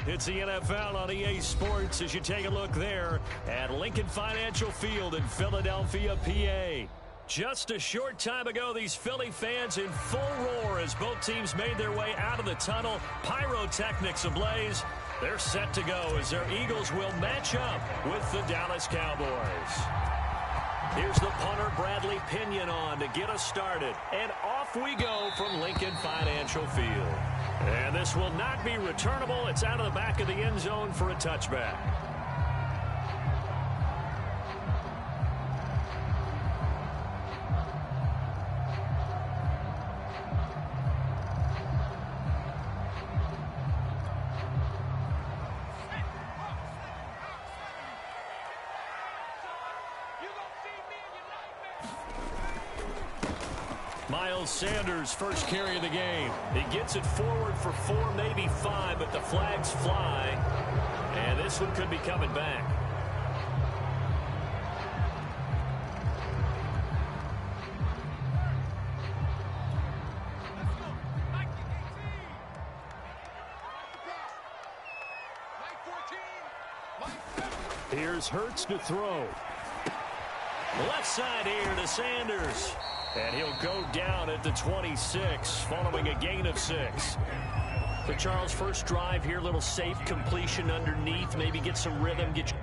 It's the NFL on EA Sports as you take a look there at Lincoln Financial Field in Philadelphia, PA. Just a short time ago, these Philly fans in full roar as both teams made their way out of the tunnel. Pyrotechnics ablaze. They're set to go as their Eagles will match up with the Dallas Cowboys. Here's the punter, Bradley Pinion, on to get us started. And off we go from Lincoln Financial Field. And this will not be returnable. It's out of the back of the end zone for a touchback. Miles Sanders, first carry of the game. He gets it forward for 4, maybe 5, but the flags fly. And this one could be coming back. Here's Hurts to throw. Left side here to Sanders. And he'll go down at the 26 following a gain of 6. For Charles, first drive here, little safe completion underneath. Maybe get some rhythm. Get you.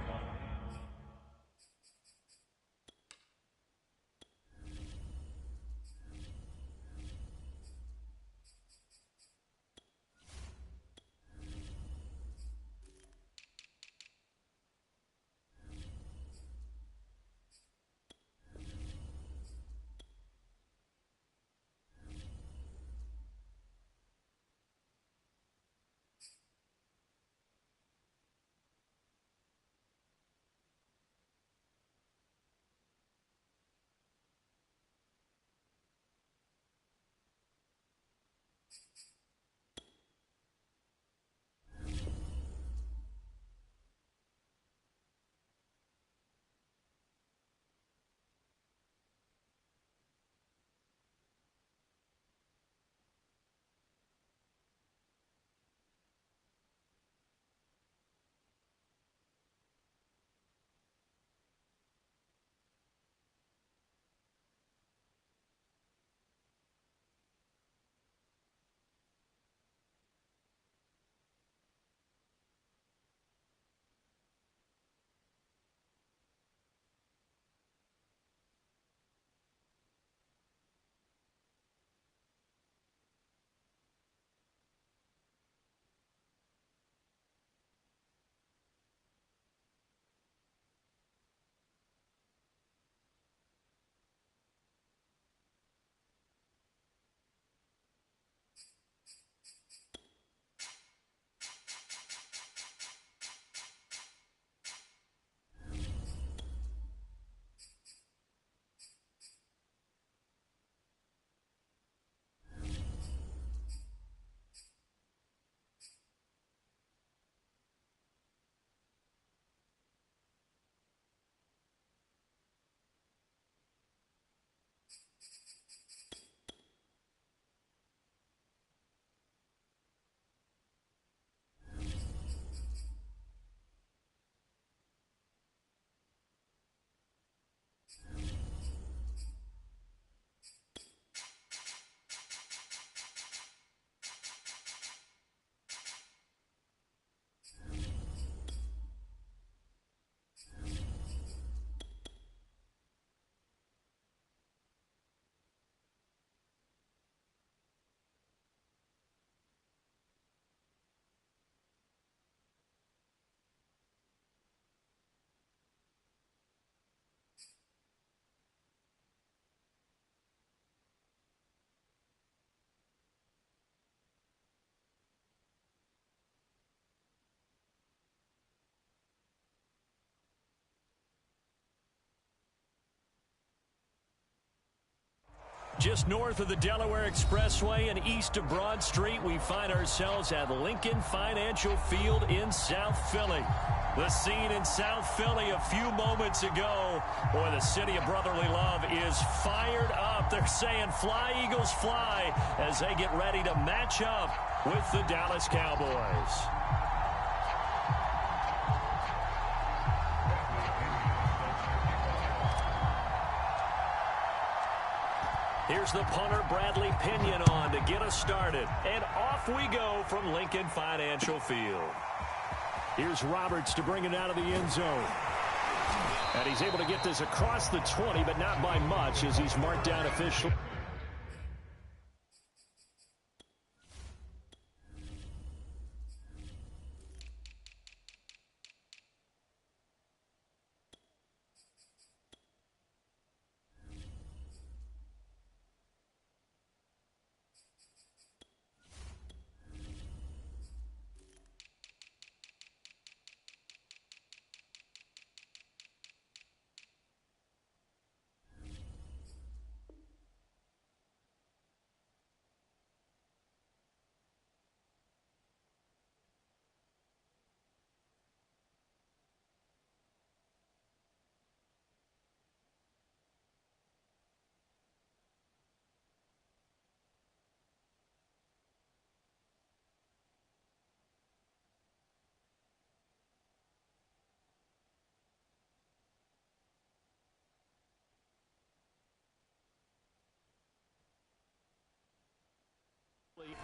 Just north of the Delaware Expressway and east of Broad Street, we find ourselves at Lincoln Financial Field in South Philly. The scene in South Philly a few moments ago. Boy, the city of brotherly love is fired up. They're saying, "Fly, Eagles, fly," as they get ready to match up with the Dallas Cowboys. Here's the punter, Bradley Pinion, on to get us started. And off we go from Lincoln Financial Field. Here's Roberts to bring it out of the end zone. And he's able to get this across the 20, but not by much as he's marked down officially.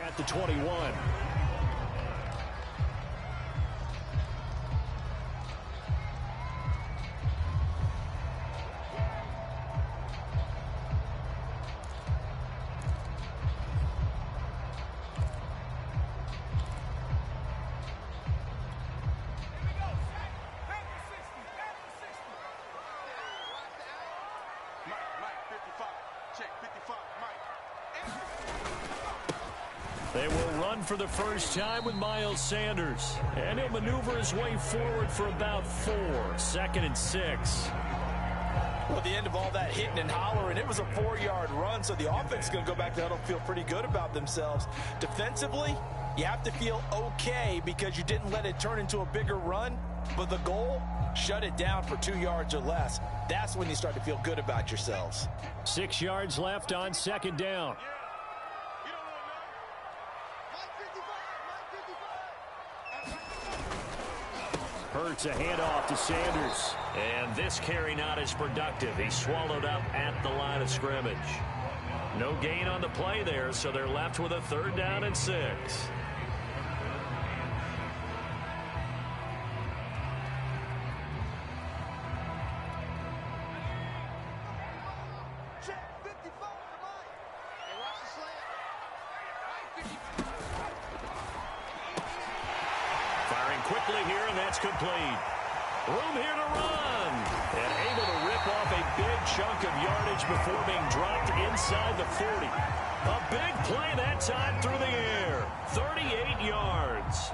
At the 21. They will run for the first time with Miles Sanders. And he'll maneuver his way forward for about 4. 2nd and 6. Well, at the end of all that hitting and hollering, it was a 4-yard run, so the offense is going to go back to huddle, feel pretty good about themselves. Defensively, you have to feel okay because you didn't let it turn into a bigger run, but the goal, shut it down for 2 yards or less. That's when you start to feel good about yourselves. 6 yards left on 2nd down. Hurts a handoff to Sanders. And this carry not as productive. He's swallowed up at the line of scrimmage. No gain on the play there, so they're left with a 3rd down and 6. Quickly here, and that's complete. Room here to run. And able to rip off a big chunk of yardage before being dropped inside the 40. A big play that time through the air. 38 yards.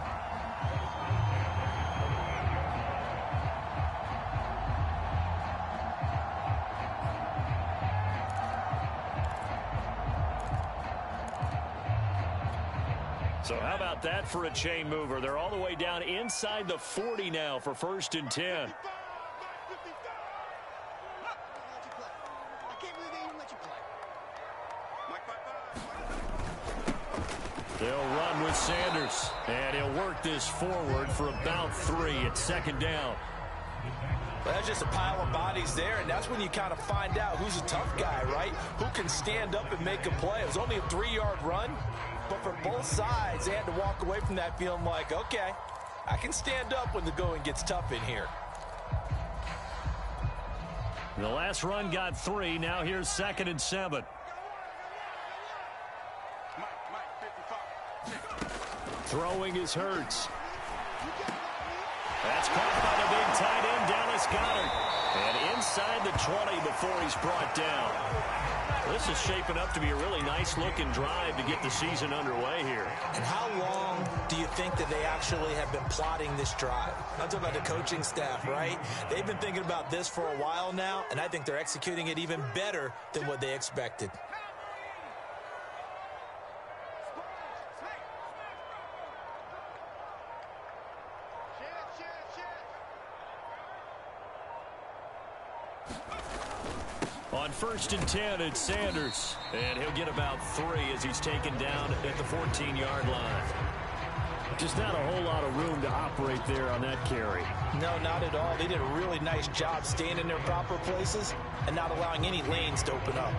So how about that for a chain mover? They're all the way down inside the 40 now for 1st and 10. They'll run with Sanders, and he'll work this forward for about 3 at 2nd down. Well, that's just a pile of bodies there, and that's when you kind of find out who's a tough guy, right? Who can stand up and make a play. It was only a 3-yard run, but for both sides, they had to walk away from that feeling like, okay, I can stand up when the going gets tough in here. The last run got 3. Now here's 2nd and 7. Throwing is Hurts. That's caught by the big tight end, Dallas Goedert. And inside the 20 before he's brought down. This is shaping up to be a really nice-looking drive to get the season underway here. And how long do you think that they actually have been plotting this drive? I'm talking about the coaching staff, right? They've been thinking about this for a while now, and I think they're executing it even better than what they expected. On 1st and 10, it's Sanders. And he'll get about 3 as he's taken down at the 14-yard line. Just not a whole lot of room to operate there on that carry. No, not at all. They did a really nice job staying in their proper places and not allowing any lanes to open up.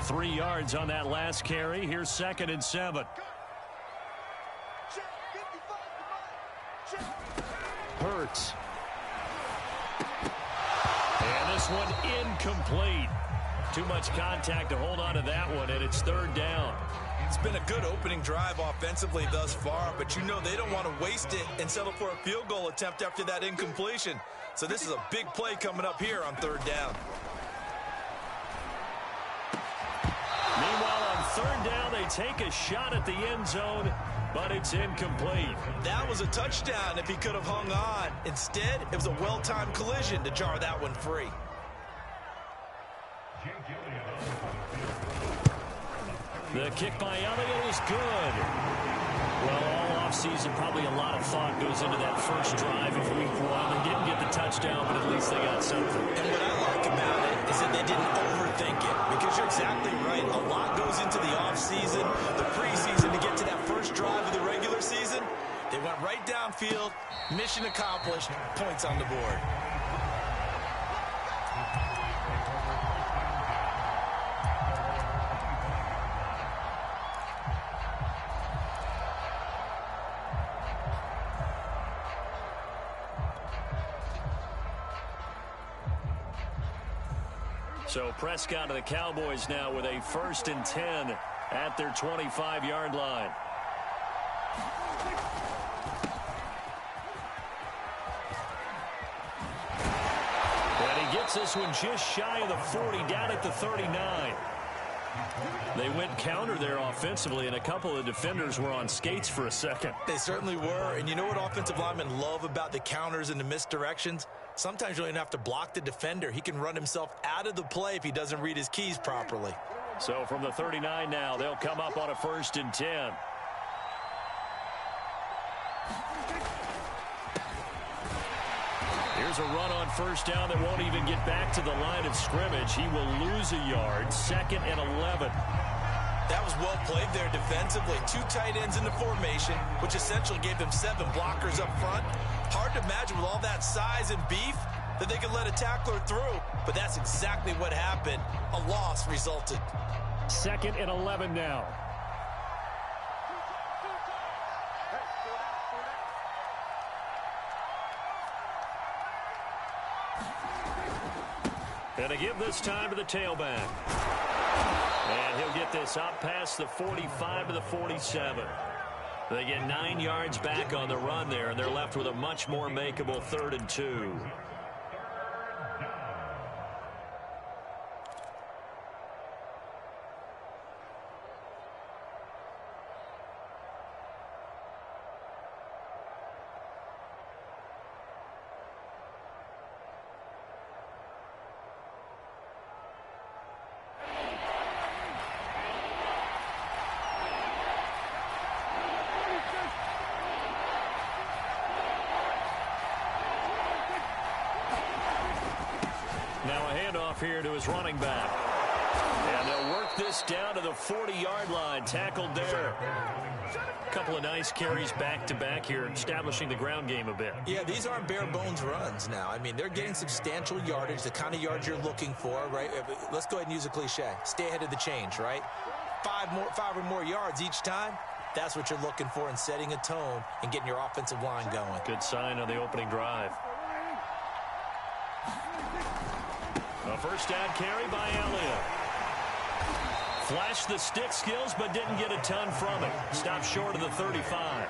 3 yards on that last carry. Here's 2nd and 7. Hurts. And this one incomplete. Too much contact to hold on to that one, and it's 3rd down. It's been a good opening drive offensively thus far, but you know they don't want to waste it and settle for a field goal attempt after that incompletion. So this is a big play coming up here on 3rd down. Meanwhile, on 3rd down, they take a shot at the end zone, but it's incomplete. That was a touchdown if he could have hung on. Instead, it was a well-timed collision to jar that one free. The kick by Elliott is good. Well, all offseason, probably a lot of thought goes into that first drive of week 1. They didn't get the touchdown, but at least they got something. And what I like about it is that they didn't overthink it, because you're exactly right. A lot goes into the offseason, the preseason, to get to that first drive of the regular season. They went right downfield, mission accomplished, points on the board. So Prescott of the Cowboys now with a 1st and 10 at their 25-yard line. And he gets this one just shy of the 40, down at the 39. They went counter there offensively, and a couple of defenders were on skates for a second. They certainly were, and you know what offensive linemen love about the counters and the misdirections? Sometimes you don't even have to block the defender. He can run himself out of the play if he doesn't read his keys properly. So from the 39 now, they'll come up on a 1st and 10. Here's a run on 1st down that won't even get back to the line of scrimmage. He will lose a yard. 2nd and 11. That was well played there defensively. 2 tight ends in the formation, which essentially gave them 7 blockers up front. Hard to imagine with all that size and beef that they could let a tackler through, but that's exactly what happened. A loss resulted. 2nd and 11 now. And to give this time to the tailback. And he'll get this up past the 45 to the 47. They get 9 yards back on the run there, and they're left with a much more makeable 3rd and 2. Now a handoff here to his running back. And they'll work this down to the 40-yard line. Tackled there. A couple of nice carries back-to-back here, establishing the ground game a bit. Yeah, these aren't bare-bones runs now. I mean, they're getting substantial yardage, the kind of yards you're looking for, right? Let's go ahead and use a cliche. Stay ahead of the change, right? 5 or more yards each time. That's what you're looking for in setting a tone and getting your offensive line going. Good sign on the opening drive. A 1st down carry by Elliott. Flashed the stick skills, but didn't get a ton from it. Stopped short of the 35.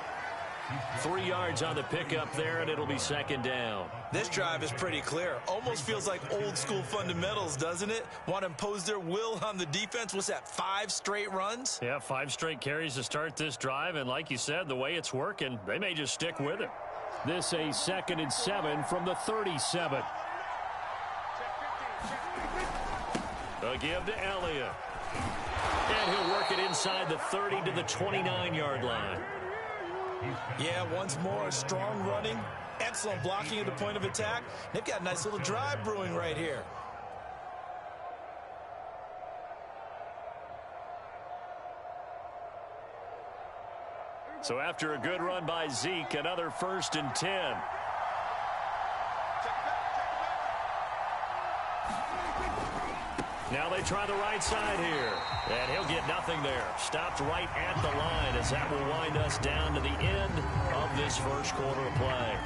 3 yards on the pickup there, and it'll be 2nd down. This drive is pretty clear. Almost feels like old-school fundamentals, doesn't it? Want to impose their will on the defense. What's that, 5 straight runs? Yeah, 5 straight carries to start this drive, and like you said, the way it's working, they may just stick with it. This a 2nd and 7 from the 37. A give to Elliott. And he'll work it inside the 30 to the 29-yard line. Yeah, once more, strong running, excellent blocking at the point of attack. They've got a nice little drive brewing right here. So after a good run by Zeke, another 1st and 10. Now they try the right side here. And he'll get nothing there. Stopped right at the line as that will wind us down to the end of this first quarter of play.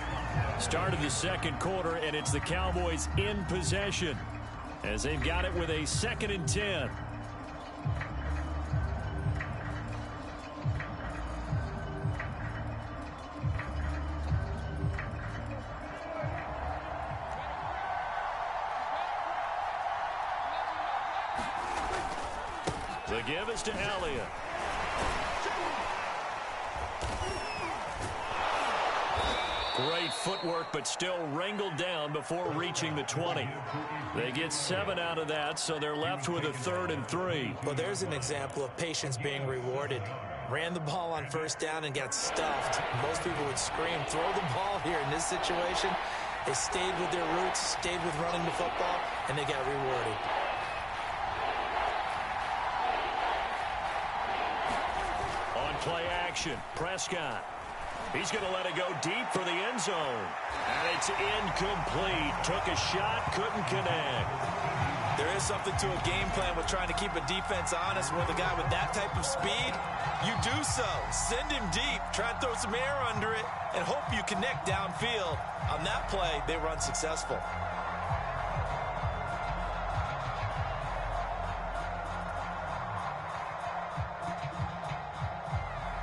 Start of the second quarter, and it's the Cowboys in possession as they've got it with a 2nd and 10. The give is to Elliott. Great footwork, but still wrangled down before reaching the 20. They get 7 out of that, so they're left with a 3rd and 3. Well, there's an example of patience being rewarded. Ran the ball on first down and got stuffed. Most people would scream, throw the ball here. In this situation, they stayed with their roots, stayed with running the football, and they got rewarded. Play action. Prescott. He's going to let it go deep for the end zone. And it's incomplete. Took a shot, couldn't connect. There is something to a game plan with trying to keep a defense honest. With a guy with that type of speed, you do so. Send him deep. Try and throw some air under it and hope you connect downfield. On that play, they run successful.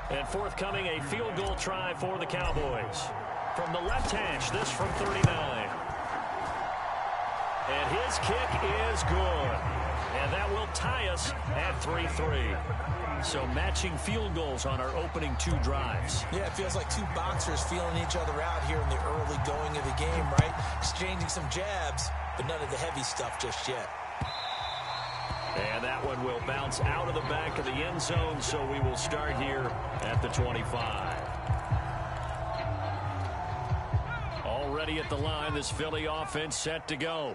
And forthcoming, a field goal try for the Cowboys. From the left hash, this from 39. And his kick is good. And that will tie us at 3-3. So matching field goals on our opening 2 drives. Yeah, it feels like 2 boxers feeling each other out here in the early going of the game, right? Exchanging some jabs, but none of the heavy stuff just yet. And that one will bounce out of the back of the end zone, so we will start here at the 25. Already at the line, this Philly offense set to go.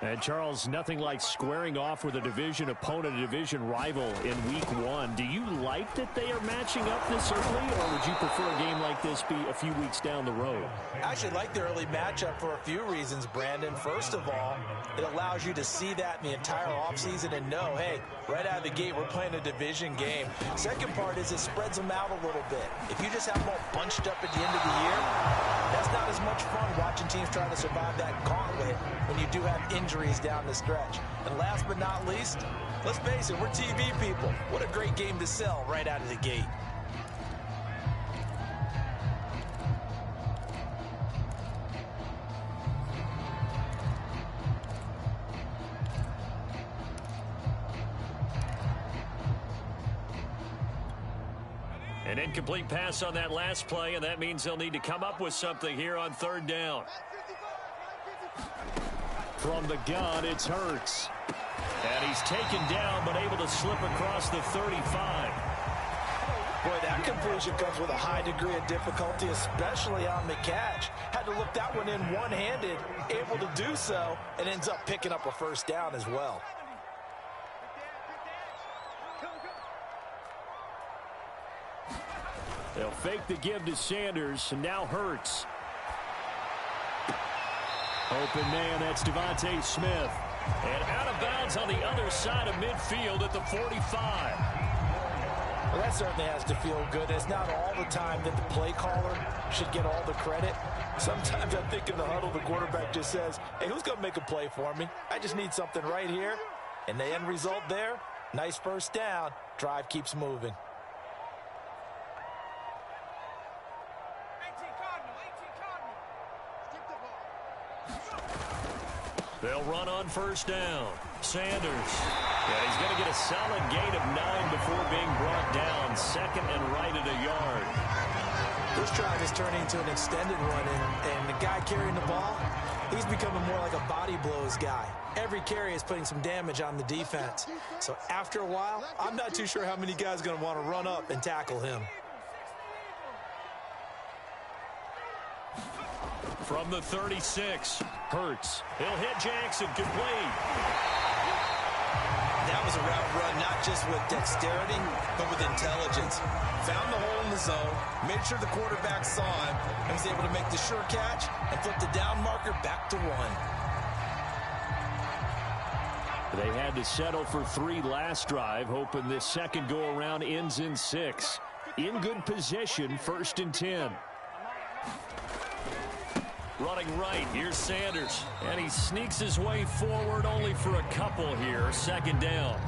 And, Charles, nothing like squaring off with a division opponent, a division rival in Week 1. Do you like that they are matching up this early, or would you prefer a game like this be a few weeks down the road? I actually like the early matchup for a few reasons, Brandon. First of all, it allows you to see that in the entire offseason and know, hey, right out of the gate, we're playing a division game. Second part is it spreads them out a little bit. If you just have them all bunched up at the end of the year, that's not as much fun watching teams trying to survive that gauntlet when you do have injuries down the stretch. And last but not least, let's face it, we're TV people. What a great game to sell right out of the gate. An incomplete pass on that last play, and that means they'll need to come up with something here on 3rd down. From the gun, it's Hurts. And he's taken down, but able to slip across the 35. Boy, that completion comes with a high degree of difficulty, especially on the catch. Had to look that one in one-handed, able to do so, and ends up picking up a 1st down as well. They'll fake the give to Sanders, and now Hurts. Open man, that's Devontae Smith. And out of bounds on the other side of midfield at the 45. Well, that certainly has to feel good. It's not all the time that the play caller should get all the credit. Sometimes I think in the huddle, the quarterback just says, hey, who's going to make a play for me? I just need something right here. And the end result there, nice 1st down. Drive keeps moving. They'll run on 1st down. Sanders. Yeah, he's going to get a solid gain of 9 before being brought down. 2nd and right at a yard. This drive is turning into an extended run, and the guy carrying the ball, he's becoming more like a body blows guy. Every carry is putting some damage on the defense. So after a while, I'm not too sure how many guys are going to want to run up and tackle him. From the 36, Hurts. He'll hit Jackson, complete. That was a route run not just with dexterity, but with intelligence. Found the hole in the zone, made sure the quarterback saw him, and was able to make the sure catch and flip the down marker back to 1. They had to settle for 3 last drive, hoping this second go-around ends in 6. In good position, 1st and 10. Running right, here's Sanders. And he sneaks his way forward only for a couple here. 2nd down.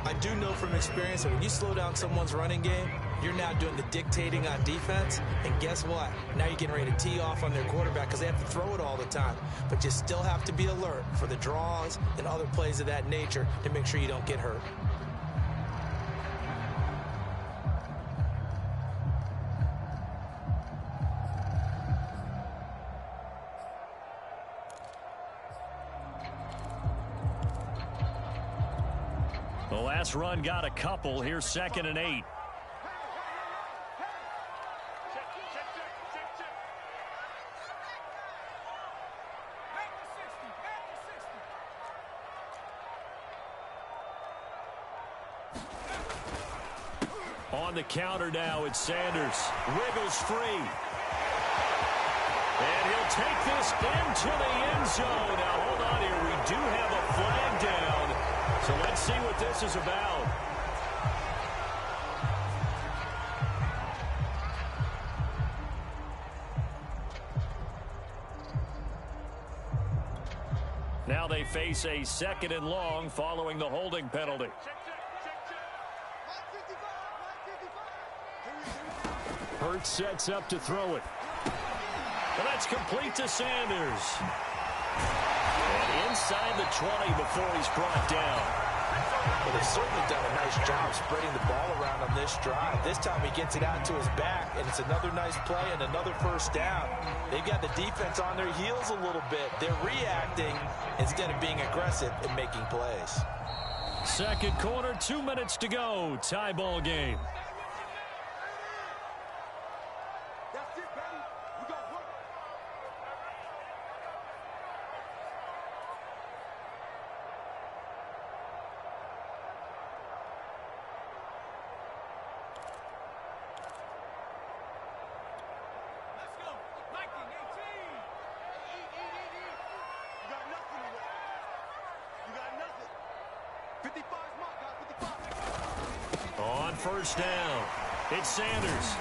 I do know from experience that when you slow down someone's running game, you're now doing the dictating on defense. And guess what? Now you're getting ready to tee off on their quarterback because they have to throw it all the time. But you still have to be alert for the draws and other plays of that nature to make sure you don't get hurt. The last run got a couple. Here's 2nd and 8. On the counter now, it's Sanders. Wiggles free. And he'll take this into the end zone. Now, hold on here. We do have a flag down. So let's see what this is about. Now they face a 2nd and long following the holding penalty. Hurts sets up to throw it. And that's complete to Sanders. And inside the 20 before he's brought down. Well, they've certainly done a nice job spreading the ball around on this drive. This time he gets it out to his back, and it's another nice play and another 1st down. They've got the defense on their heels a little bit. They're reacting instead of being aggressive and making plays. 2nd quarter, 2 minutes to go. Tie ball game. On 1st down, it's Sanders.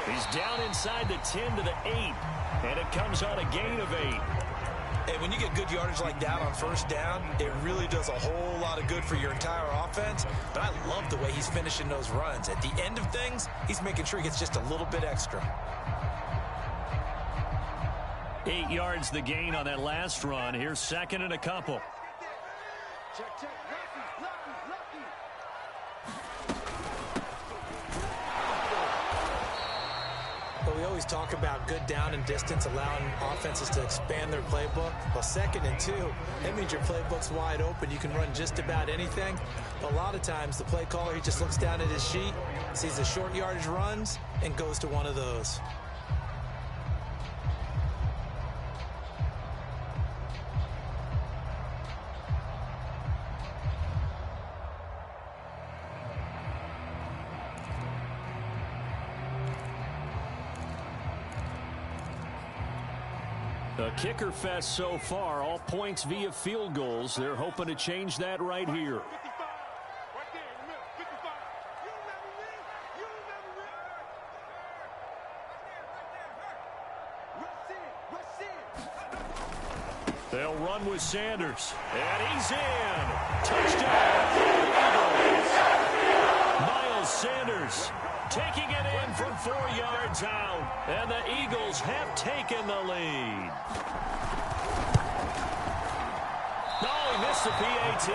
He's down inside the 10 to the 8, and it comes on a gain of 8. And when you get good yardage like that on 1st down, it really does a whole lot of good for your entire offense. But I love the way he's finishing those runs. At the end of things, he's making sure he gets just a little bit extra. 8 yards the gain on that last run. Here's 2nd and a couple. Check, check. Lucky. But we always talk about good down and distance, allowing offenses to expand their playbook. Well, 2nd and 2, that means your playbook's wide open. You can run just about anything. But a lot of times, the play caller, he just looks down at his sheet, sees the short yardage runs, and goes to one of those. A kicker fest so far, all points via field goals. They're hoping to change that right here. They'll run with Sanders. And he's in. Touchdown. Miles Sanders taking it in from 4 yards out. And the Eagles have taken the lead. Oh, he missed the PAT.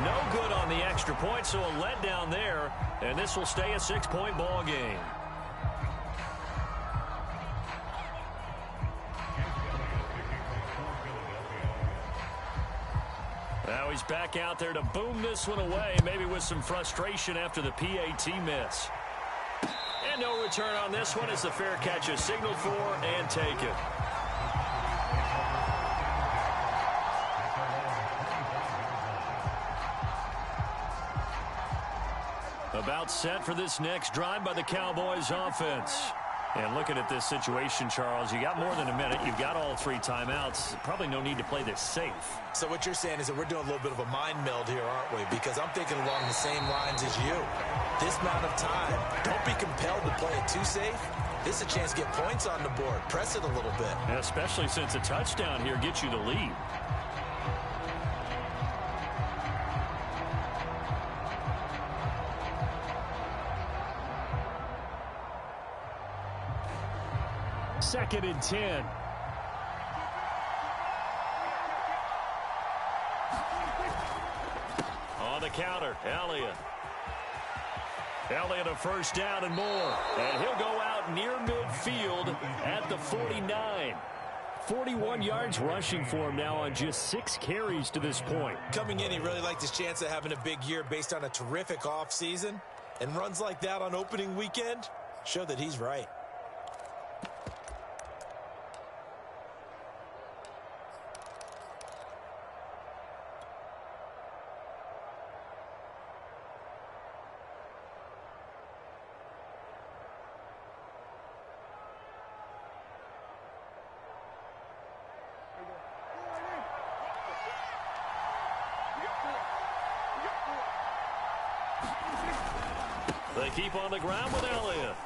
No good on the extra point, so a letdown there. And this will stay a 6-point ball game. Now he's back out there to boom this one away, maybe with some frustration after the PAT miss. And no return on this one as the fair catch is signaled for and taken. About set for this next drive by the Cowboys offense. And looking at this situation, Charles, you got more than a minute. You've got all 3 timeouts. Probably no need to play this safe. So what you're saying is that we're doing a little bit of a mind meld here, aren't we? Because I'm thinking along the same lines as you. This amount of time, don't be compelled to play it too safe. This is a chance to get points on the board. Press it a little bit. And especially since a touchdown here gets you the lead. Second and 10. On the counter, Elliott. Elliott a first down and more. And he'll go out near midfield at the 49. 41 yards rushing for him now on just 6 carries to this point. Coming in, he really liked his chance of having a big year based on a terrific offseason. And runs like that on opening weekend show that he's right. They keep on the ground with Elliott.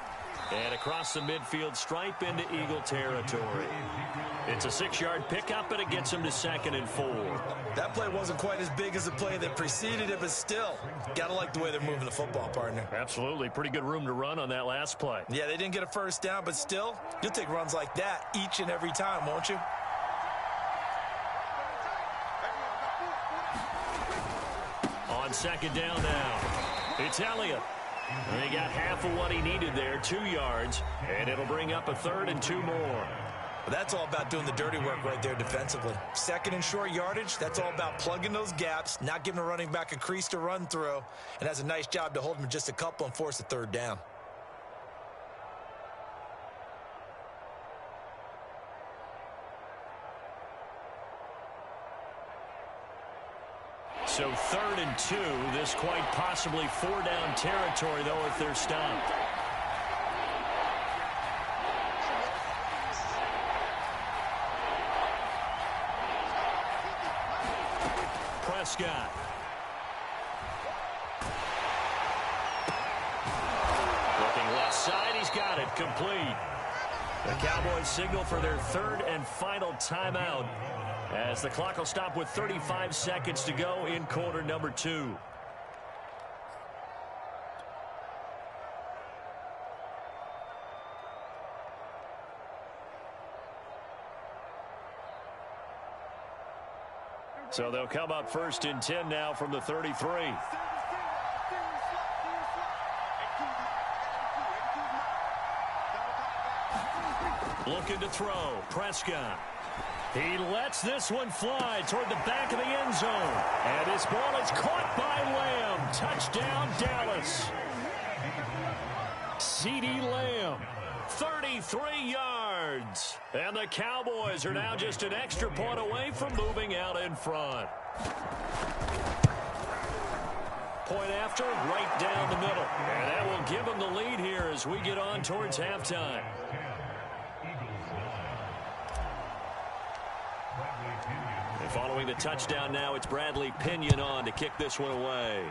And across the midfield stripe into Eagle territory. It's a 6-yard pickup, and it gets him to 2nd and 4. That play wasn't quite as big as the play that preceded it, but still, gotta like the way they're moving the football, partner. Absolutely. Pretty good room to run on that last play. Yeah, they didn't get a first down, but still, you'll take runs like that each and every time, won't you? On 2nd down now, it's Elliott. And he got half of what he needed there, 2 yards, and it'll bring up a 3rd and 2 more. Well, that's all about doing the dirty work right there defensively. 2nd and short yardage, that's all about plugging those gaps, not giving a running back a crease to run through, and has a nice job to hold him just a couple and force a 3rd down. So 3rd and 2, this quite possibly 4-down territory, though, if they're stopped. Prescott. Looking left side, he's got it, complete. The Cowboys signal for their 3rd and final timeout, as the clock will stop with 35 seconds to go in quarter number 2. So they'll come up 1st and 10 now from the 33. Looking to throw. Prescott. He lets this one fly toward the back of the end zone. And his ball is caught by Lamb. Touchdown, Dallas. CeeDee Lamb, 33 yards. And the Cowboys are now just an extra point away from moving out in front. Point after, right down the middle. And that will give them the lead here as we get on towards halftime. And following the touchdown now, it's Bradley Pinion on to kick this one away.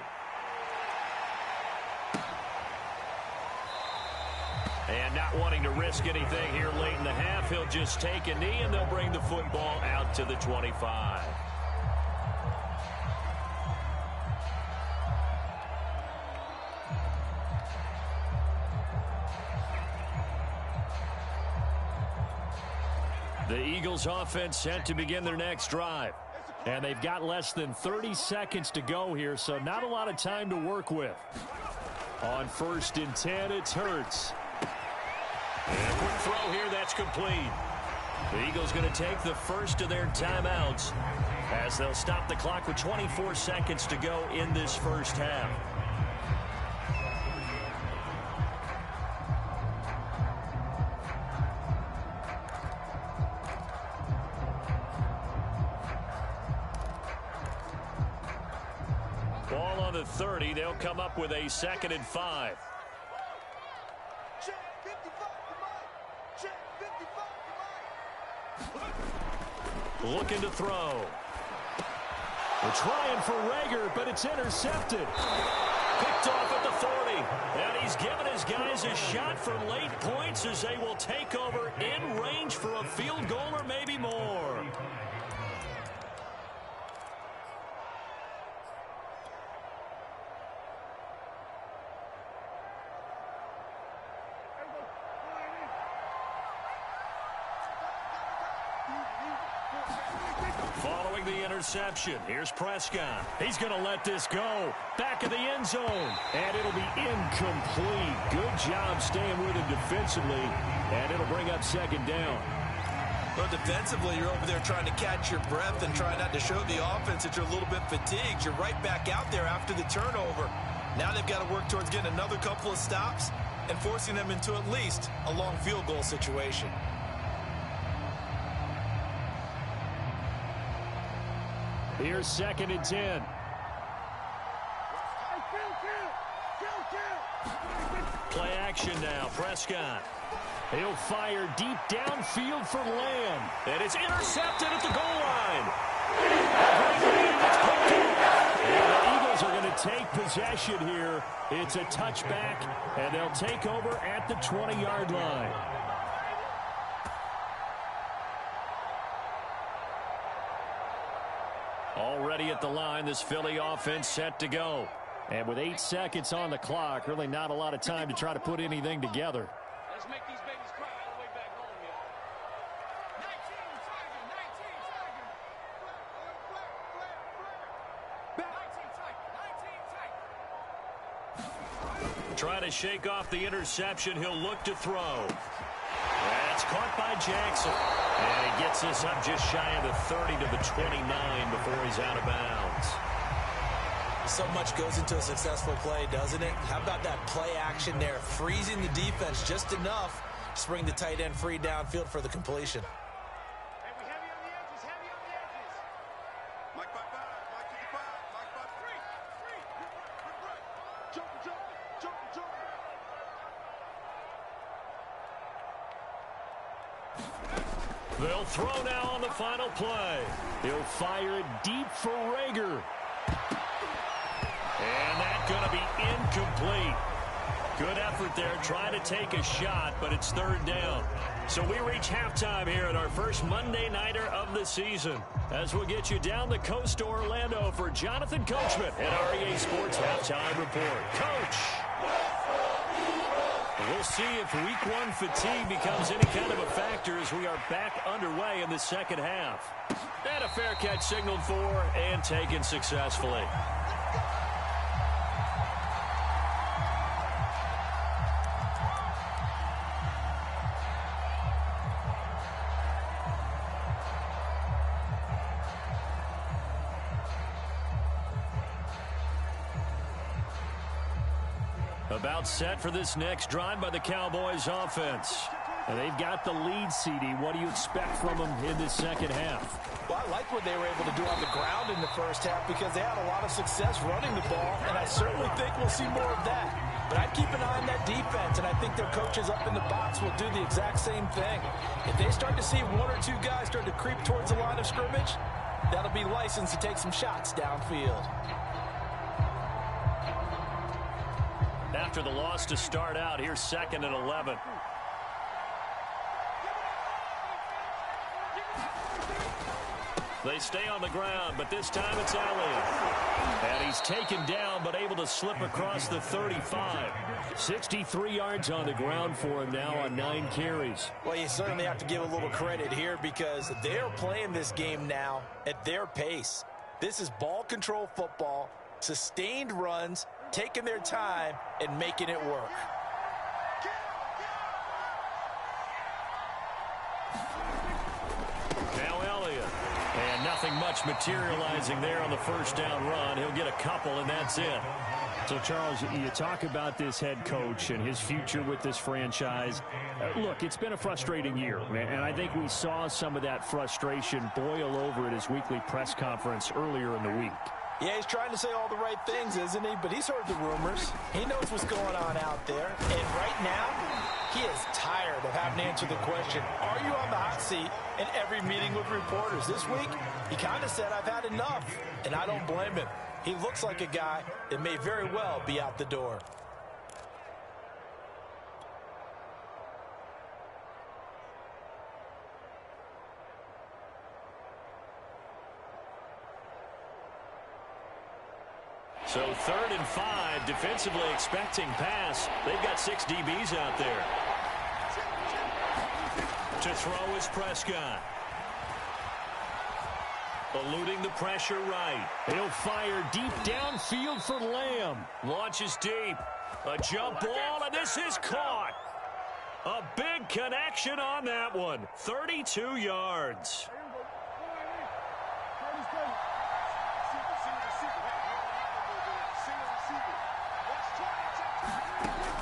And not wanting to risk anything here late in the half, he'll just take a knee and they'll bring the football out to the 25. The Eagles offense set to begin their next drive. And they've got less than 30 seconds to go here, so not a lot of time to work with. On 1st and 10, it's Hurts. And a quick throw here, that's complete. The Eagles going to take the first of their timeouts as they'll stop the clock with 24 seconds to go in this first half. Ball on the 30. They'll come up with a 2nd and 5. Looking to throw. They're trying for Rager, but it's intercepted. Picked off at the 40. And he's given his guys a shot for late points as they will take over in range for a field goal or maybe more. Following the interception, here's Prescott. He's going to let this go. Back of the end zone. And it'll be incomplete. Good job staying with it defensively. And it'll bring up second down. Well, defensively, you're over there trying to catch your breath and try not to show the offense that you're a little bit fatigued. You're right back out there after the turnover. Now they've got to work towards getting another couple of stops and forcing them into at least a long field goal situation. Here's 2nd and 10. Play action now. Prescott. He'll fire deep downfield for Lamb. And it's intercepted at the goal line. And the Eagles are going to take possession here. It's a touchback, and they'll take over at the 20-yard line. Already at the line, this Philly offense set to go. And with 8 seconds on the clock, really not a lot of time to try to put anything together. Let's make these babies cry all the way back home, yo. 19 Tiger. Trying to shake off the interception. He'll look to throw. That's caught by Jackson. And he gets this up just shy of the 30 to the 29 before he's out of bounds. So much goes into a successful play, doesn't it? How about that play action there? Freezing the defense just enough to bring the tight end free downfield for the completion. Hey, we heavy on the edges, heavy on the edges. Mike by 5, Mike to the 5, Mike by 3. Jump. They'll throw now on the final play. He'll fire it deep for Rager. And that's going to be incomplete. Good effort there trying to take a shot, but it's 3rd down. So we reach halftime here at our first Monday Nighter of the season. As we'll get you down the coast to Orlando for Jonathan Coachman at REA Sports Halftime Report. Coach! We'll see if week 1 fatigue becomes any kind of a factor as we are back underway in the second half. And a fair catch signaled for and taken successfully. About set for this next drive by the Cowboys offense. And they've got the lead, CD. What do you expect from them in this second half? Well, I like what they were able to do on the ground in the first half because they had a lot of success running the ball, and I certainly think we'll see more of that. But I'd keep an eye on that defense, and I think their coaches up in the box will do the exact same thing. If they start to see 1 or 2 guys start to creep towards the line of scrimmage, that'll be license to take some shots downfield. After the loss to start out, here's 2nd and 11. They stay on the ground, but this time it's Elliott. And he's taken down, but able to slip across the 35. 63 yards on the ground for him now on 9 carries. Well, you certainly have to give a little credit here because they're playing this game now at their pace. This is ball control football, sustained runs, taking their time and making it work. Now Elliott. And nothing much materializing there on the first down run. He'll get a couple, and that's it. So, Charles, you talk about this head coach and his future with this franchise. Look, it's been a frustrating year, and I think we saw some of that frustration boil over at his weekly press conference earlier in the week. Yeah, he's trying to say all the right things, isn't he? But he's heard the rumors. He knows what's going on out there. And right now, He is tired of having to answer the question, are you on the hot seat, in every meeting with reporters. This week, he kind of said, I've had enough, and I don't blame him. He looks like a guy that may very well be out the door. So 3rd and 5, defensively expecting pass. They've got 6 DBs out there. To throw is Prescott. Eluding the pressure right. He'll fire deep downfield for Lamb. Launches deep. A jump ball, and this is caught. A big connection on that one. 32 yards.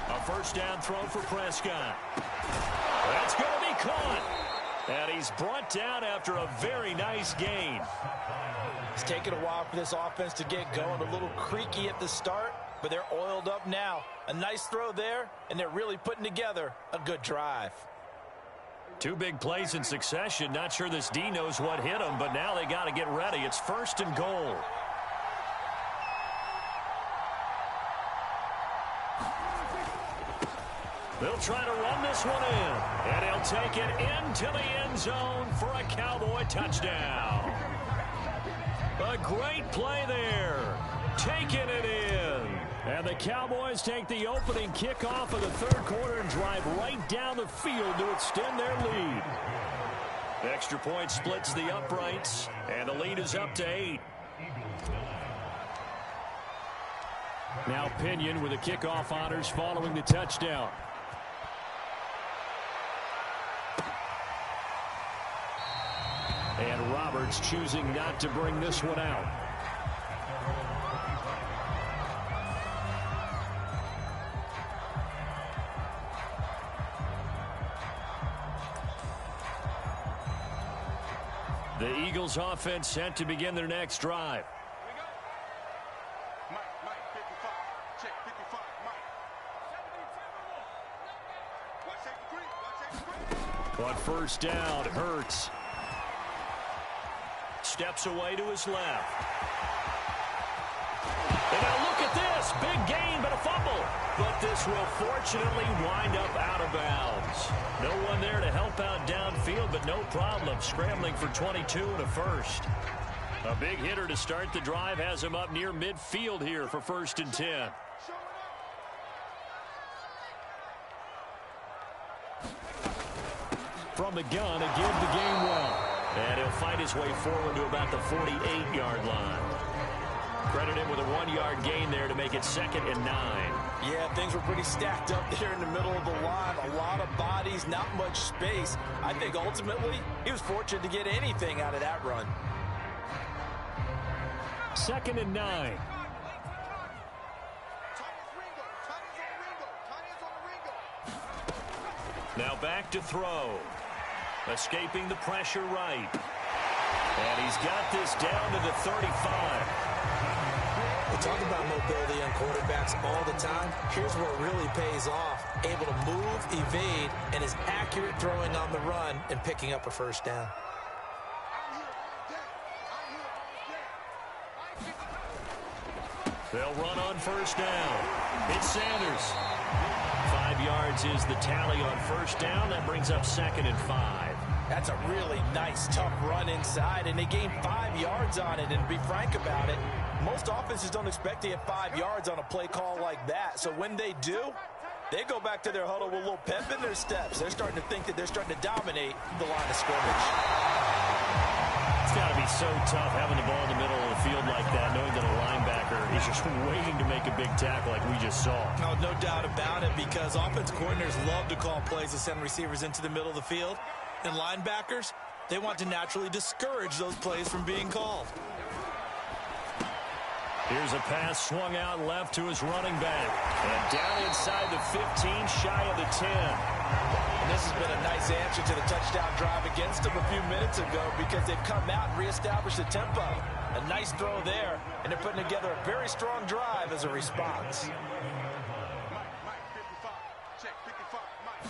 A first down throw for Prescott. That's going to be caught. And he's brought down after a very nice gain. It's taken a while for this offense to get going. A little creaky at the start, but they're oiled up now. A nice throw there, and they're really putting together a good drive. 2 big plays in succession. Not sure this D knows what hit him, but now they got to get ready. It's 1st and goal. They'll try to run this one in, and he'll take it into the end zone for a Cowboy touchdown. A great play there, taking it in. And the Cowboys take the opening kickoff of the 3rd quarter and drive right down the field to extend their lead. Extra point splits the uprights, and the lead is up to 8. Now Pinion with the kickoff honors following the touchdown. And Roberts choosing not to bring this one out. The Eagles offense set to begin their next drive. Mike, 55. Check, 55, Mike. On first down, Hurts. Steps away to his left. And now look at this. Big gain, but a fumble. But this will fortunately wind up out of bounds. No one there to help out downfield, but no problem. Scrambling for 22 and a first. A big hitter to start the drive has him up near midfield here for 1st and 10. From the gun, again the game well. And he'll fight his way forward to about the 48-yard line. Credit him with a 1-yard gain there to make it 2nd and 9. Yeah, things were pretty stacked up there in the middle of the line. A lot of bodies, not much space. I think ultimately he was fortunate to get anything out of that run. 2nd and 9. Now back to throw. Escaping the pressure right. And he's got this down to the 35. We talk about mobility on quarterbacks all the time. Here's what really pays off. Able to move, evade, and is accurate throwing on the run and picking up a first down. They'll run on first down. It's Sanders. 5 yards is the tally on first down. That brings up 2nd and 5. That's a really nice, tough run inside, and they gained 5 yards on it. And to be frank about it, most offenses don't expect to get 5 yards on a play call like that. So when they do, they go back to their huddle with a little pep in their steps. They're starting to think that they're starting to dominate the line of scrimmage. It's got to be so tough having the ball in the middle of the field like that, knowing that a linebacker is just waiting to make a big tackle like we just saw. No doubt about it, because offense coordinators love to call plays to send receivers into the middle of the field. And linebackers, they want to naturally discourage those plays from being called. Here's a pass swung out left to his running back. And down inside the 15, shy of the 10. And this has been a nice answer to the touchdown drive against them a few minutes ago, because they've come out and reestablished the tempo. A nice throw there, and they're putting together a very strong drive as a response. Mike, 55. Check, 55, Mike.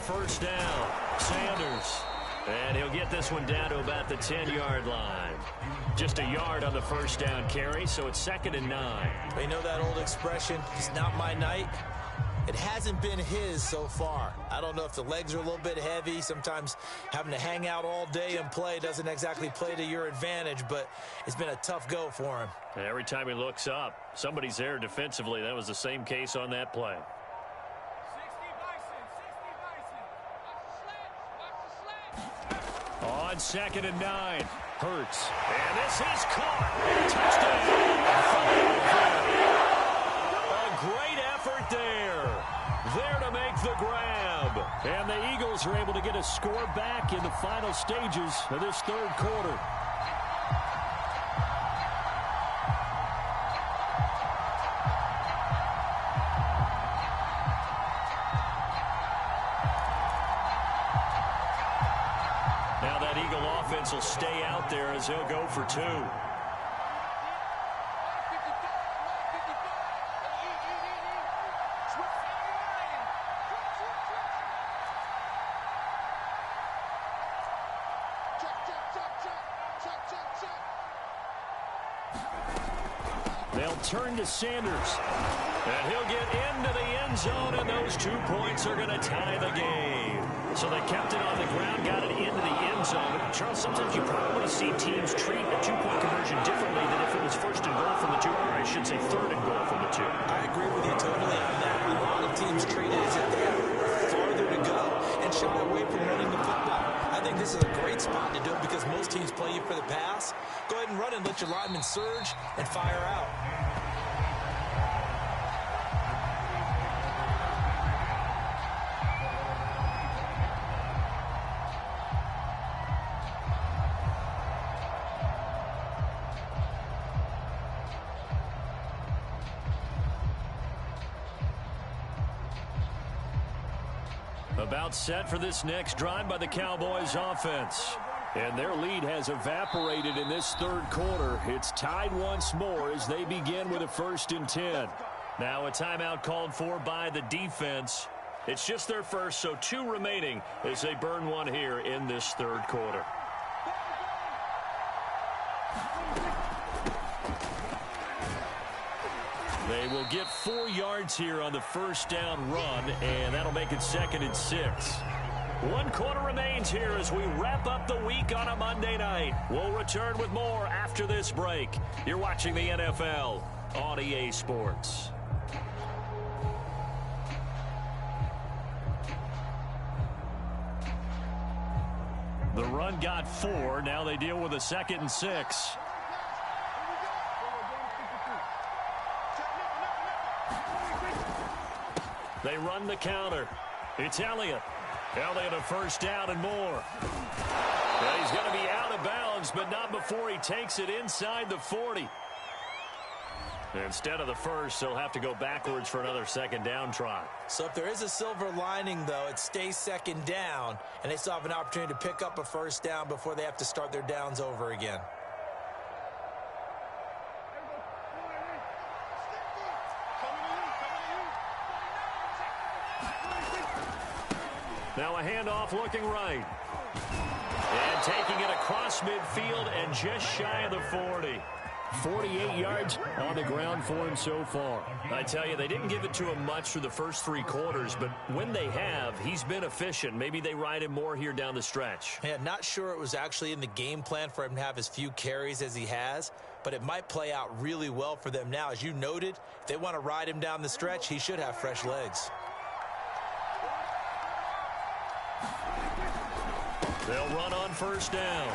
first down. Sanders. And he'll get this one down to about the 10-yard line. Just a yard on the first down carry, so it's 2nd and 9. You know that old expression, it's not my night? It hasn't been his so far. I don't know if the legs are a little bit heavy. Sometimes having to hang out all day and play doesn't exactly play to your advantage, but it's been a tough go for him. Every time he looks up, somebody's there defensively. That was the same case on that play. 60 Bison, 60 Bison. On 2nd and 9, Hurts. And this is caught. Touchdown. A great effort there. There to make the grab. And the Eagles are able to get a score back in the final stages of this 3rd quarter. Now that Eagle offense will stay out there as they'll go for 2. They'll turn to Sanders. And he'll get into the end zone, and those 2 points are going to tie the game. So they kept it on the ground, got it into the end zone. Charles, sometimes you probably want to see teams treat a 2-point conversion differently than if it was 1st and goal from the 2, or I should say 3rd and goal from the 2. I agree with you totally on that. A lot of teams treat it as if they have farther to go and shy away from running the football. I think this is a great spot to do it because most teams play you for the pass. Go ahead and run and let your linemen surge and fire out. About set for this next drive by the Cowboys offense. And their lead has evaporated in this 3rd quarter. It's tied once more as they begin with a 1st and 10. Now a timeout called for by the defense. It's just their first, so 2 remaining as they burn one here in this 3rd quarter. They will get 4 yards here on the first down run, and that'll make it 2nd and 6. 1 quarter remains here as we wrap up the week on a Monday night. We'll return with more after this break. You're watching the NFL on EA Sports. The run got 4. Now they deal with a 2nd and 6. They run the counter. It's Elliott. Elliott a first down and more. Well, he's going to be out of bounds, but not before he takes it inside the 40. Instead of the first, he'll have to go backwards for another 2nd down try. So if there is a silver lining, though, it stays 2nd down, and they still have an opportunity to pick up a first down before they have to start their downs over again. Now a handoff looking right. And taking it across midfield and just shy of the 40. 48 yards on the ground for him so far. I tell you, they didn't give it to him much through the first 3 quarters, but when they have, he's been efficient. Maybe they ride him more here down the stretch. Yeah, not sure it was actually in the game plan for him to have as few carries as he has, but it might play out really well for them now. As you noted, if they want to ride him down the stretch, he should have fresh legs. They'll run on first down.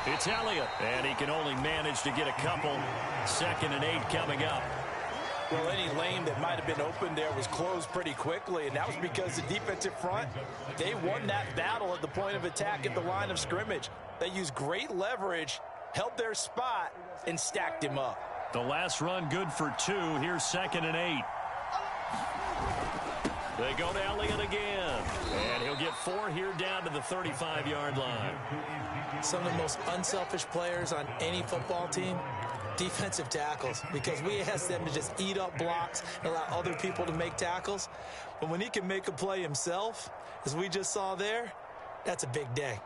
It's Elliott, and he can only manage to get a couple. 2nd and 8 coming up. Well, any lane that might have been open there was closed pretty quickly, and that was because the defensive front, they won that battle at the point of attack at the line of scrimmage. They used great leverage, held their spot, and stacked him up. The last run good for 2. Here's 2nd and 8. They go to Elliott again, and he'll get 4 here down to the 35-yard line. Some of the most unselfish players on any football team, defensive tackles, because we ask them to just eat up blocks and allow other people to make tackles. But when he can make a play himself, as we just saw there, that's a big day.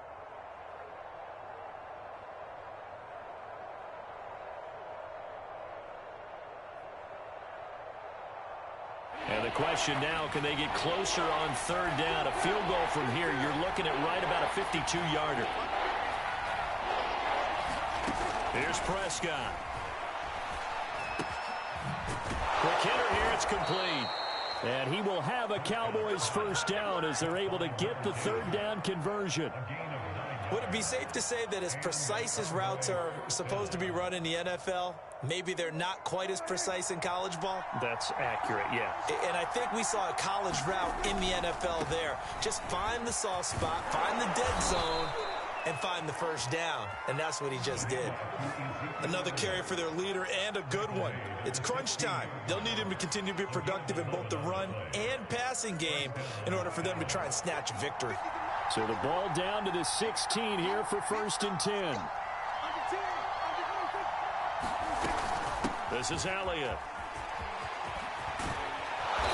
And the question now, can they get closer on third down? A field goal from here, you're looking at right about a 52-yarder. Here's Prescott. Quick hitter here, it's complete. And he will have a Cowboys first down as they're able to get the third down conversion. Would it be safe to say that as precise as routes are supposed to be run in the NFL, maybe they're not quite as precise in college ball? That's accurate, yeah. And I think we saw a college route in the NFL there. Just find the soft spot, find the dead zone, and find the first down. And that's what he just did. Another carry for their leader, and a good one. It's crunch time. They'll need him to continue to be productive in both the run and passing game in order for them to try and snatch a victory. So the ball down to the 16 here for 1st and 10. This is Elliott.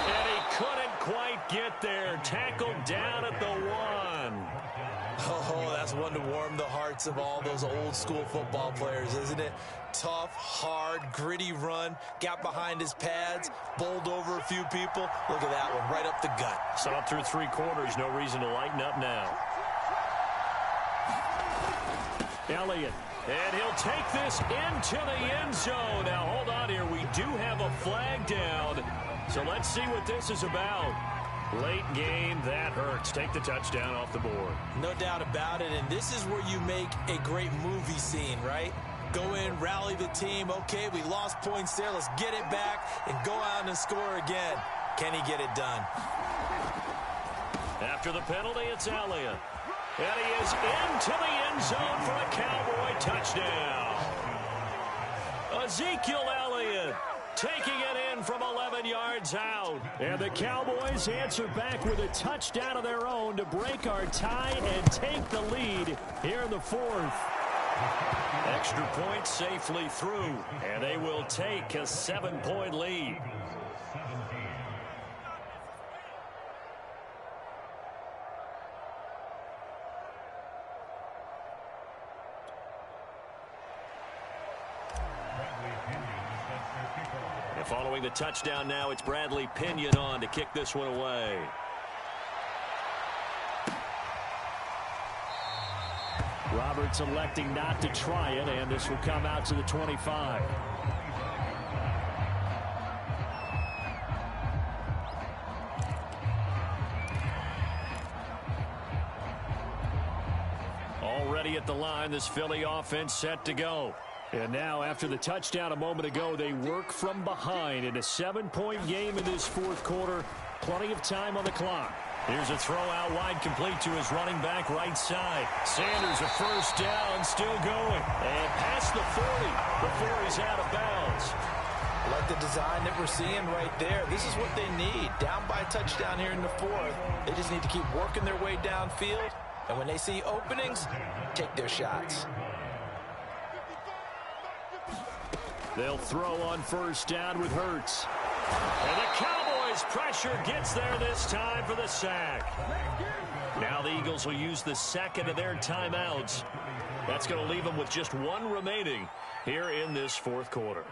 And he couldn't quite get there. Tackled down at the 1. Oh, that's one to warm the hearts of all those old school football players, isn't it? Tough, hard, gritty run. Got behind his pads, bowled over a few people. Look at that one, right up the gut. Saw it through 3 quarters. No reason to lighten up now. Elliott. And he'll take this into the end zone. Now, hold on here. We do have a flag down. So let's see what this is about. Late game, that hurts. Take the touchdown off the board. No doubt about it, and this is where you make a great movie scene, right? Go in, rally the team. Okay, we lost points there. Let's get it back and go out and score again. Can he get it done? After the penalty, it's Elliott. And he is into the end zone for a Cowboy touchdown. Ezekiel Elliott taking it in from 11 yards out. And the Cowboys answer back with a touchdown of their own to break our tie and take the lead here in the 4th. Extra point safely through, and they will take a 7-point lead. And following the touchdown now, it's Bradley Pinion on to kick this one away. Roberts electing not to try it, and this will come out to the 25. Already at the line, this Philly offense set to go. And now, after the touchdown a moment ago, they work from behind in a 7-point game in this 4th quarter. Plenty of time on the clock. Here's a throw out wide, complete to his running back right side. Sanders, a first down, still going. And past the 40 before he's out of bounds. I like the design that we're seeing right there. This is what they need. Down by a touchdown here in the 4th. They just need to keep working their way downfield. And when they see openings, take their shots. They'll throw on first down with Hurts. And the Cowboys pressure gets there this time for the sack. Now the Eagles will use the second of their timeouts. That's going to leave them with just 1 remaining here in this 4th quarter.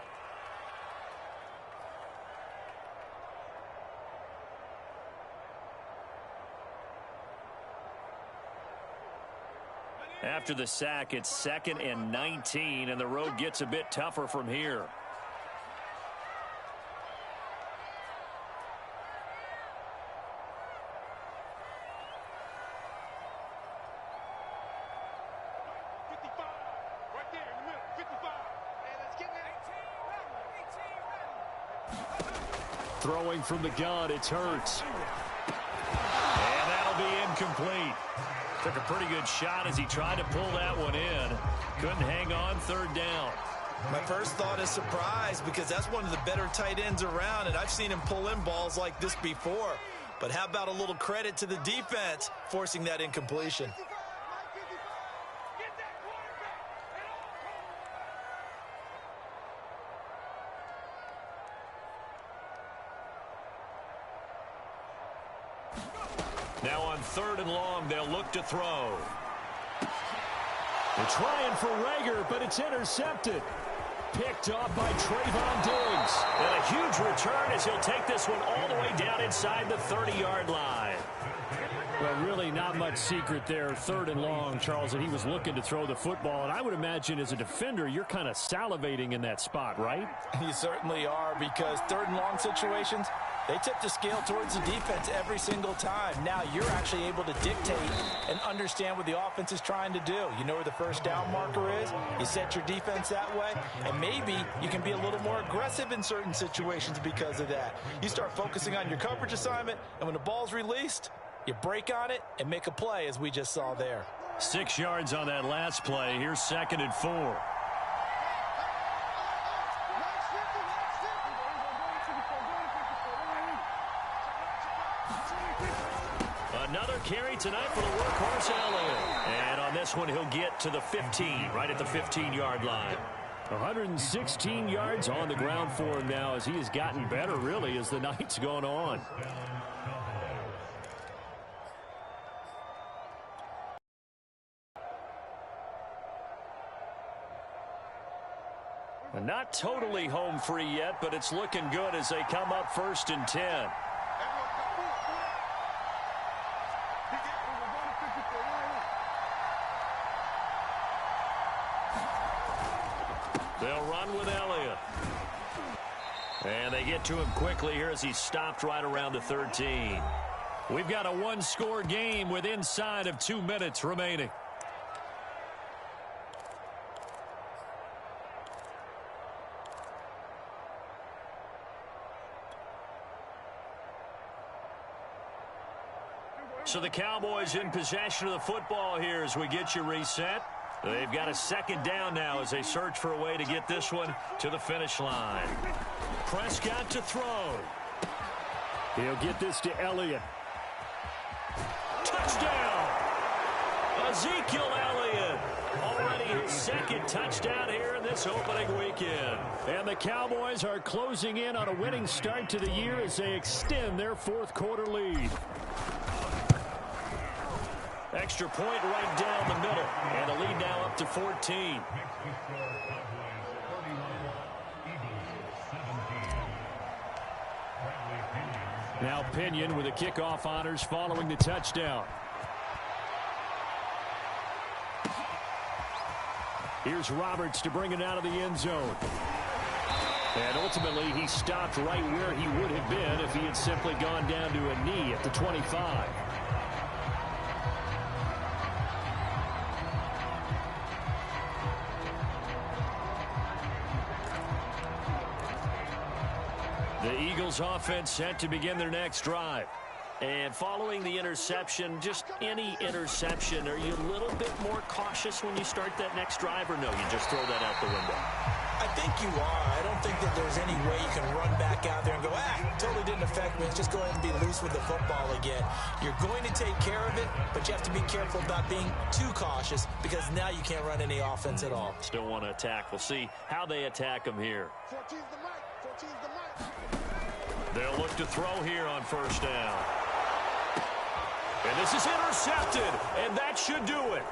After the sack, it's 2nd and 19, and the road gets a bit tougher from here. Right there in the middle, 55. Hey, let's get that. Throwing from the gun, it's Hurts. And that'll be incomplete. Took a pretty good shot as he tried to pull that one in. Couldn't hang on, 3rd down. My first thought is surprise, because that's one of the better tight ends around, and I've seen him pull in balls like this before. But how about a little credit to the defense forcing that incompletion? 3rd and long. They'll look to throw. They're trying for Rager, but it's intercepted. Picked off by Trayvon Diggs. And a huge return as he'll take this one all the way down inside the 30-yard line. Well, really not much secret there. 3rd and long, Charles, and he was looking to throw the football. And I would imagine as a defender, you're kind of salivating in that spot, right? You certainly are, because 3rd and long situations, they tip the scale towards the defense every single time. Now you're actually able to dictate and understand what the offense is trying to do. You know where the first down marker is. You set your defense that way, and maybe you can be a little more aggressive in certain situations because of that. You start focusing on your coverage assignment, and when the ball's released, you break on it and make a play, as we just saw there. 6 yards on that last play. Here's 2nd and 4. Another carry tonight for the workhorse Elliott. And on this one, he'll get to the 15, right at the 15-yard line. 116 yards on the ground for him now, as he has gotten better, really, as the night's gone on. Not totally home free yet, but it's looking good as they come up 1st and 10. They'll run with Elliott. And they get to him quickly here as he's stopped right around the 13. We've got a one-score game with inside of 2 minutes remaining. So the Cowboys in possession of the football here as we get you reset. They've got a 2nd down now as they search for a way to get this one to the finish line. Prescott to throw. He'll get this to Elliott. Touchdown! Ezekiel Elliott. Already his 2nd touchdown here in this opening weekend. And the Cowboys are closing in on a winning start to the year as they extend their 4th quarter lead. Extra point right down the middle. And the lead now up to 14. Now Pinion with the kickoff honors following the touchdown. Here's Roberts to bring it out of the end zone. And ultimately, he stopped right where he would have been if he had simply gone down to a knee at the 25. The Eagles offense set to begin their next drive. And following the interception, just any interception, are you a little bit more cautious when you start that next drive, or no, you just throw that out the window? I think you are. I don't think that there's any way you can run back out there and go, totally didn't affect me. Let's just go ahead and be loose with the football again. You're going to take care of it, but you have to be careful about being too cautious because now you can't run any offense at all. Still want to attack. We'll see how they attack them here. 14's the mic. 14's the mic. They'll look to throw here on 1st down. And this is intercepted, and that should do it.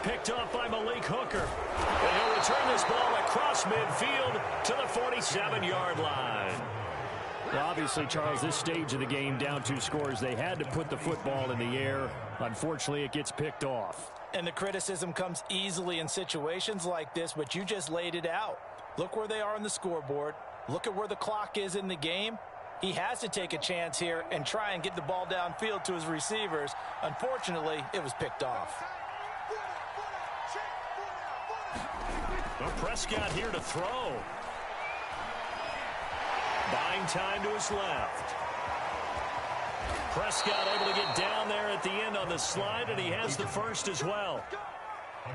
Picked off by Malik Hooker. And he'll return this ball across midfield to the 47-yard line. Well, obviously, Charles, this stage of the game, down 2 scores, they had to put the football in the air. Unfortunately, it gets picked off. And the criticism comes easily in situations like this, but you just laid it out. Look where they are on the scoreboard. Look at where the clock is in the game. He has to take a chance here and try and get the ball downfield to his receivers. Unfortunately, it was picked off. Well, Prescott here to throw. Buying time to his left. Prescott able to get down there at the end on the slide, and he has the 1st as well.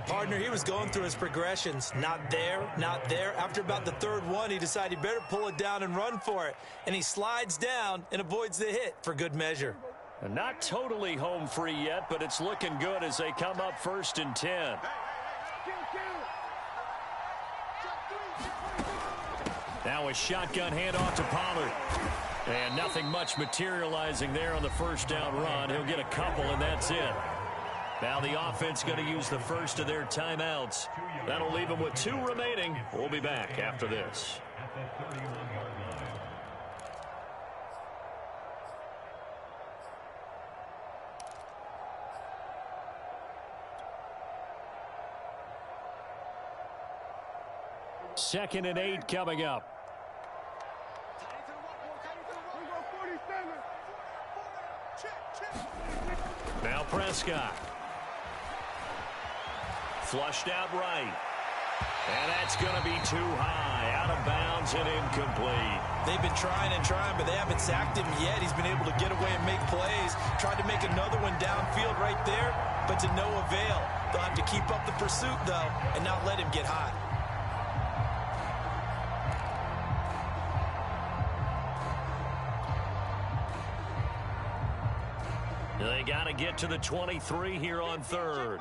Partner, he was going through his progressions. Not there, not there. After about the 3rd one, he decided he better pull it down and run for it. And he slides down and avoids the hit for good measure. And not totally home free yet, but it's looking good as they come up 1st and 10. Now a shotgun handoff to Pollard. And nothing much materializing there on the first down run. He'll get a couple, and that's it. Now the offense going to use the first of their timeouts. That'll leave them with 2 remaining. We'll be back after this. Second and 8 coming up. Now Prescott. Flushed out right. And that's going to be too high. Out of bounds and incomplete. They've been trying and trying, but they haven't sacked him yet. He's been able to get away and make plays. Tried to make another one downfield right there, but to no avail. They'll have to keep up the pursuit, though, and not let him get hot. They got to get to the 23 here on third.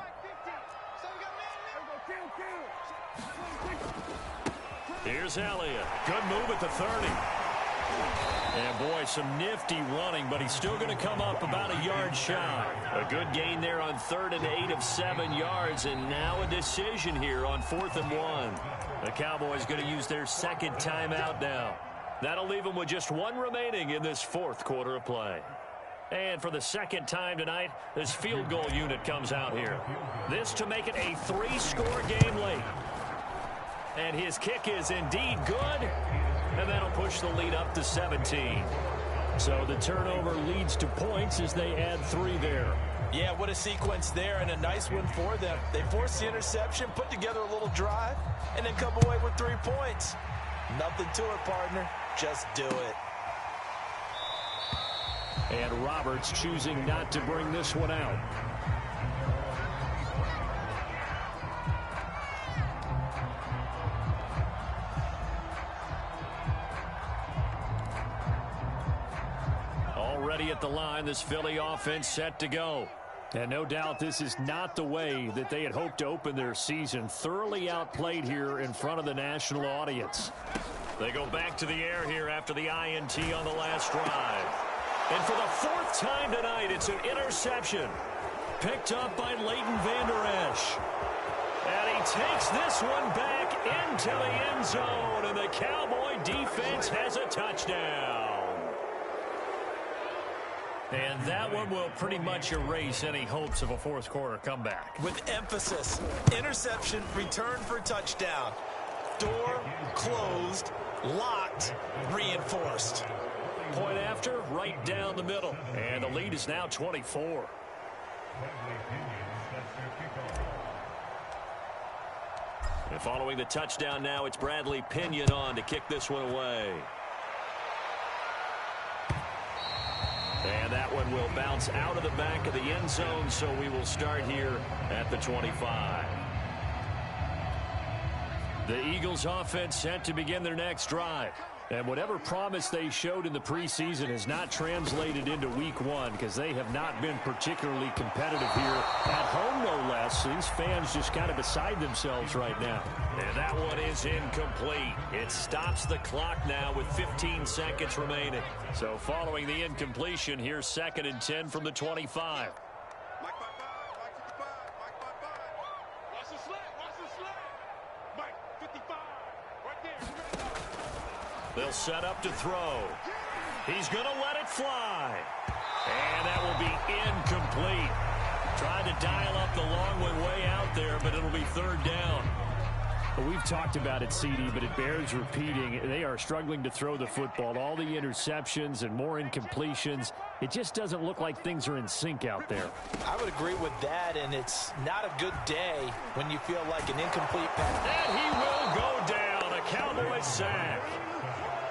Here's Elliott. Good move at the 30. And boy, some nifty running, but he's still going to come up about a yard shy. A good gain there on 3rd and 8 of 7 yards, and now a decision here on 4th and 1. The Cowboys going to use their second timeout now. That'll leave them with just 1 remaining in this 4th quarter of play. And for the second time tonight, this field goal unit comes out here. This to make it a 3-score game late. And his kick is indeed good. And that'll push the lead up to 17. So the turnover leads to points as they add 3 there. Yeah, what a sequence there, and a nice one for them. They forced the interception, put together a little drive, and then come away with 3 points. Nothing to it, partner. Just do it. And Roberts choosing not to bring this one out. Already at the line, this Philly offense set to go. And no doubt this is not the way that they had hoped to open their season. Thoroughly outplayed here in front of the national audience. They go back to the air here after the INT on the last drive. And for the 4th time tonight, it's an interception. Picked up by Leighton Vander Esch. And he takes this one back into the end zone. And the Cowboy defense has a touchdown. And that one will pretty much erase any hopes of a 4th quarter comeback. With emphasis, interception, return for touchdown. Door closed, locked, reinforced. Point after, right down the middle. And the lead is now 24. And following the touchdown now, it's Bradley Pinion on to kick this one away. And that one will bounce out of the back of the end zone, so we will start here at the 25. The Eagles offense set to begin their next drive. And whatever promise they showed in the preseason has not translated into week 1 because they have not been particularly competitive here at home, no less. These fans just kind of beside themselves right now. And that one is incomplete. It stops the clock now with 15 seconds remaining. So following the incompletion, here's 2nd and 10 from the 25. Mike 5-5, Mike 55, Mike 5-5. Watch the slant, watch the slant. Mike 55, right there. They'll set up to throw. He's going to let it fly. And that will be incomplete. Trying to dial up the long one way out there, but it'll be 3rd down. Well, we've talked about it, CD, but it bears repeating. They are struggling to throw the football. All the interceptions and more incompletions. It just doesn't look like things are in sync out there. I would agree with that, and it's not a good day when you feel like an incomplete pass. And he will go down. A Cowboys sack.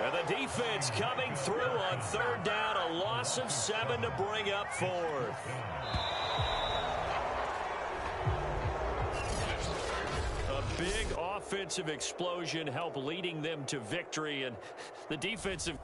And the defense coming through on 3rd down. A loss of 7 to bring up 4th. A big offensive explosion helped leading them to victory. And the defensive